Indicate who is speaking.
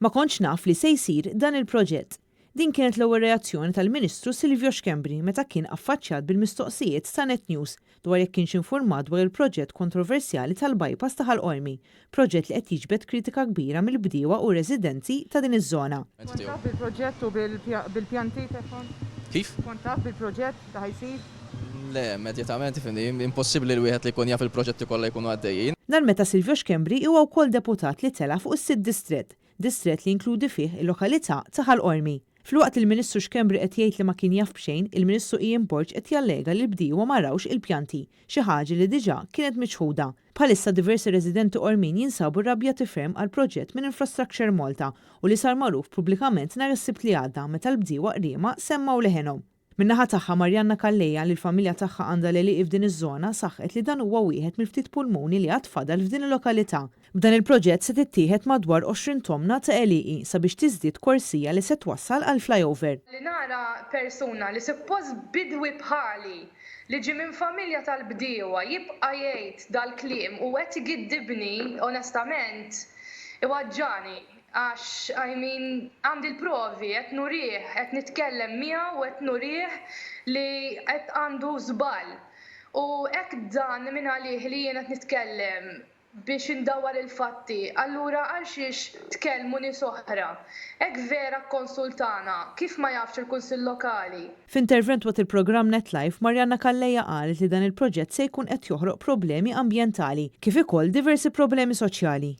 Speaker 1: Ma kontx naf li se jsir dan il-proġett. Din kienet l-ewwel reazzjoni tal-Ministru Silvio Xkembri meta kien affaċċjat bil-mistoqsijiet ta' Net News dwar jekk kienx infurmat dwar il-proġett kontroversjali tal-bypass ta' Ħalqormi, proġett li qed jiġbed kritika kbira mill-bdiewa u residenti ta' din iż-żona.
Speaker 2: Kont taf bil-proġett u bil-pjanti tagħhom?
Speaker 3: Kif?
Speaker 2: Kont taf bil-proġett ta' ħajsir?
Speaker 3: Le, immedjatament ifindi, impossibbli li wieħed li jkun jaf il-proġetti kollha jkunu għaddejjin.
Speaker 1: Dan meta Silvio Xkembri huwa wkoll deputat li tela fuq is-sitt distrett li inkludi fih il-lokalità ta' Ħalqormi. Fl-waqt il-Ministru Xkembri qed jgħid li ma kien jaf b'xejn, il-Ministru Ian Borg qed jallega li l-bdiewa ma rawx il-pjanti, xi ħaġa li diġà kienet miċħuda. Bħalissa diversi residenti Qormin jinsabu rabja tifhem għal proġett minn Infrastructure Malta u li sar magħruf pubblikament nhar is-Sibt li għadda meta l-bdiewa qriema semmaw leħenhom. Min-naħa tagħha Marjanna Kalleja li l-familja tagħha għandha l-għeliq f'din iż-żona saħħet li dan huwa wieħed mill-ftit pulmuni li għad fadal f'din il-lokalità. B'dan il-proġett se tittieħed madwar 20 tonna ta' għeliqi sabiex tiżdied korsija li se twassal għal flyover.
Speaker 4: Li nara persuna li suppost bidwi bħali li ġi minn familja tal-bdiewa jibqa' jgħid dal-kliem u qed igiddibni onestament iwaġġani. Għax, għandi l-provi, qed nurih, qed nitkellem miegħu u qed nurih li qed għandu żball. U hekk dan minn għalih li jien qed nitkellem biex indawwar il-fatti, allura għal xiex tkellmu nies oħra. Hekk vera konsultana, kif ma jafx il-Kunsill Lokali.
Speaker 1: F'intervent waqt il-programm NetLife, Marjanna Kalleja qalet li dan il-proġett se jkun qed joħroq problemi ambjentali kif ukoll diversi problemi soċjali.